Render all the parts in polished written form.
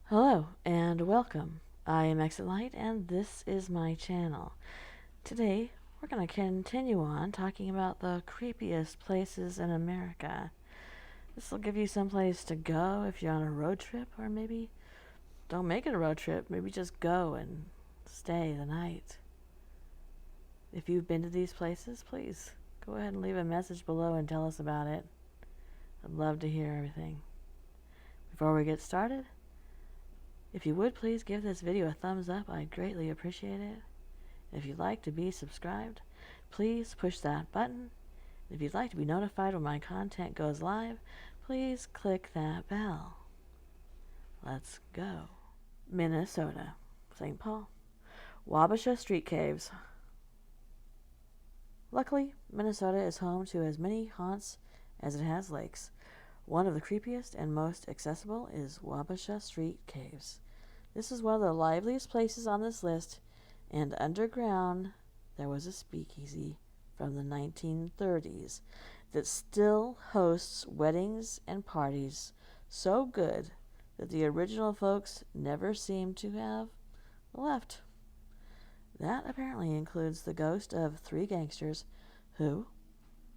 Hello and welcome. I am Exit Light and this is my channel. Today we're going to continue on talking about the creepiest places in America. This will give you some place to go if you're on a road trip, or maybe don't make it a road trip, maybe just go and stay the night. If you've been to these places, please go ahead and leave a message below and tell us about it. I'd love to hear everything. Before we get started, if you would please give this video a thumbs up, I'd greatly appreciate it. If you'd like to be subscribed, please push that button. If you'd like to be notified when my content goes live, please click that bell. Let's go. Minnesota, St. Paul, Wabasha Street Caves. Luckily, Minnesota is home to as many haunts as it has lakes. One of the creepiest and most accessible is Wabasha Street Caves. This is one of the liveliest places on this list, and underground there was a speakeasy from the 1930s that still hosts weddings and parties so good that the original folks never seem to have left. That apparently includes the ghost of 3 gangsters who,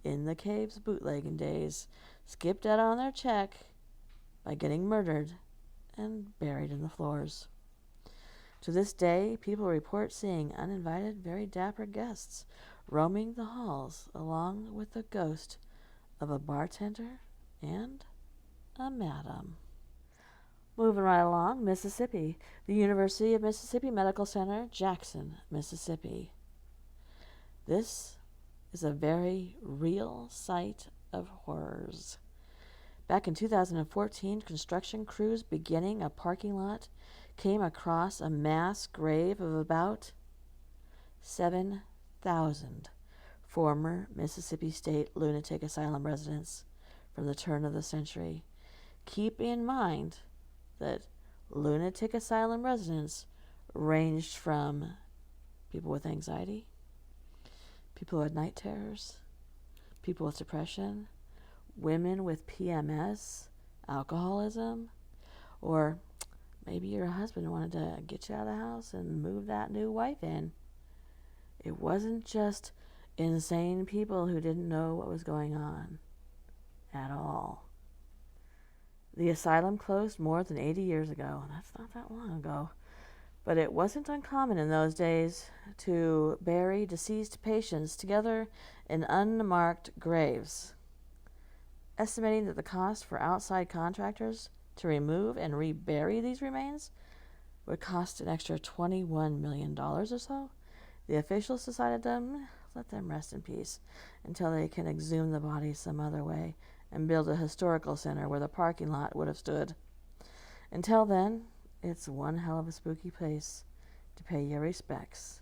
in the cave's bootlegging days, skipped out on their check by getting murdered and buried in the floors. To this day, people report seeing uninvited, very dapper guests roaming the halls along with the ghost of a bartender and a madam. Moving right along, Mississippi, the University of Mississippi Medical Center, Jackson, Mississippi. This is a very real site of horrors. Back in 2014, construction crews beginning a parking lot came across a mass grave of about 7,000 former Mississippi State lunatic asylum residents from the turn of the century. Keep in mind that lunatic asylum residents ranged from people with anxiety, people with night terrors, people with depression, women with PMS, alcoholism, or maybe your husband wanted to get you out of the house and move that new wife in. It wasn't just insane people who didn't know what was going on at all. The asylum closed more than 80 years ago. That's not that long ago. But it wasn't uncommon in those days to bury deceased patients together in unmarked graves. Estimating that the cost for outside contractors to remove and rebury these remains would cost an extra $21 million or so, the officials decided to let them rest in peace until they can exhume the bodies some other way and build a historical center where the parking lot would have stood. Until then, it's one hell of a spooky place to pay your respects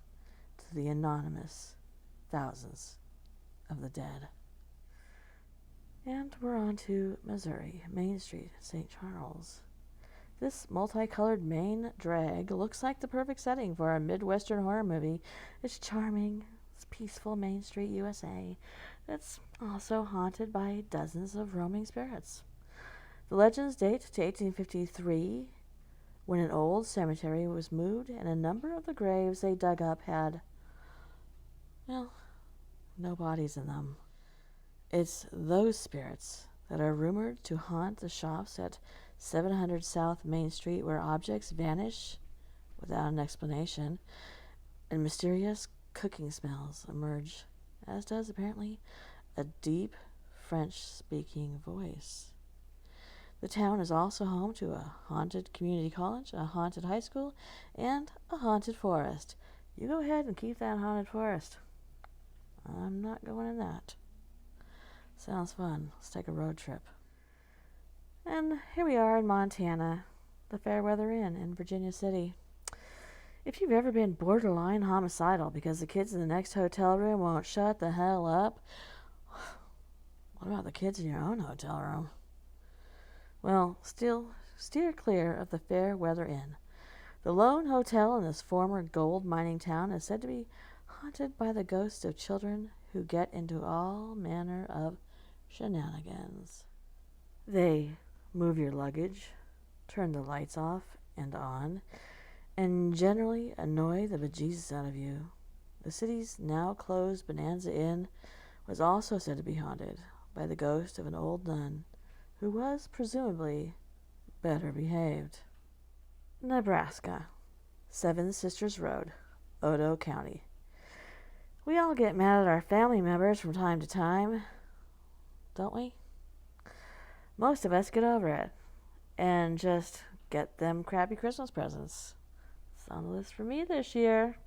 to the anonymous thousands of the dead. And we're on to Missouri, Main Street, St. Charles. This multicolored Maine drag looks like the perfect setting for a Midwestern horror movie. It's charming, it's peaceful Main Street, USA. It's also haunted by dozens of roaming spirits. The legends date to 1853, when an old cemetery was moved and a number of the graves they dug up had, well, no bodies in them. It's those spirits that are rumored to haunt the shops at 700 South Main Street, where objects vanish without an explanation and mysterious cooking smells emerge, as does apparently a deep French-speaking voice. The town is also home to a haunted community college, a haunted high school, and a haunted forest. You go ahead and keep that haunted forest. I'm not going in that. Sounds fun. Let's take a road trip. And here we are in Montana, the Fairweather Inn in Virginia City. If you've ever been borderline homicidal because the kids in the next hotel room won't shut the hell up, what about the kids in your own hotel room? Well, still steer clear of the Fairweather Inn. The lone hotel in this former gold mining town is said to be haunted by the ghosts of children who get into all manner of shenanigans. They move your luggage, turn the lights off, and on, and generally annoy the bejesus out of you. The city's now closed Bonanza Inn was also said to be haunted by the ghost of an old nun who was presumably better behaved. Nebraska, Seven Sisters Road, Odo County. We all get mad at our family members from time to time, don't we? Most of us get over it and just get them crappy Christmas presents. It's on the list for me this year.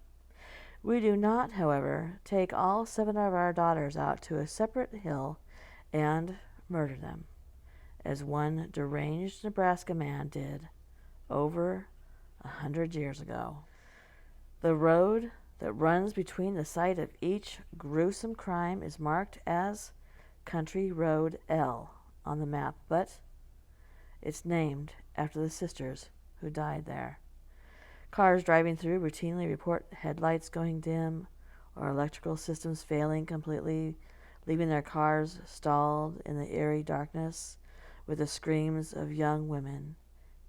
We do not, however, take all 7 of our daughters out to a separate hill and murder them, as one deranged Nebraska man did over 100 years ago. The road that runs between the site of each gruesome crime is marked as Country Road L on the map, but it's named after the sisters who died there. Cars driving through routinely report headlights going dim or electrical systems failing completely, leaving their cars stalled in the eerie darkness with the screams of young women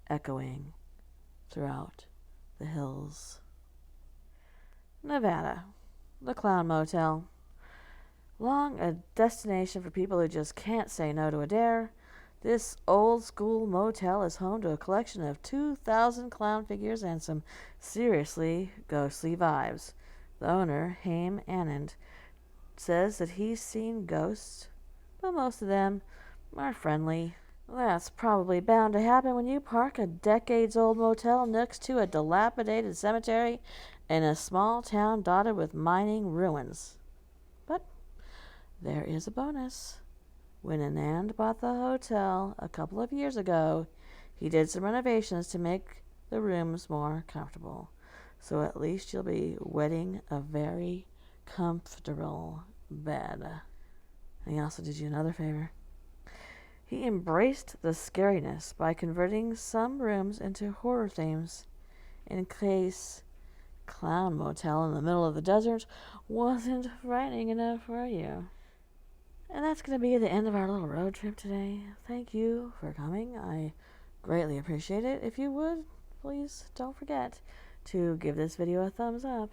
echoing throughout the hills. Nevada, the Clown Motel. Long a destination for people who just can't say no to a dare, this old-school motel is home to a collection of 2,000 clown figures and some seriously ghostly vibes. The owner, Haim Anand, says that he's seen ghosts, but most of them are friendly. That's probably bound to happen when you park a decades-old motel next to a dilapidated cemetery in a small town dotted with mining ruins. But there is a bonus. When Anand bought the hotel a couple of years ago, he did some renovations to make the rooms more comfortable. So at least you'll be wetting a very comfortable bed. And he also did you another favor. He embraced the scariness by converting some rooms into horror themes in case Clown Motel in the middle of the desert wasn't frightening enough for you. And that's going to be the end of our little road trip today. Thank you for coming. I greatly appreciate it. If you would, please don't forget to give this video a thumbs up.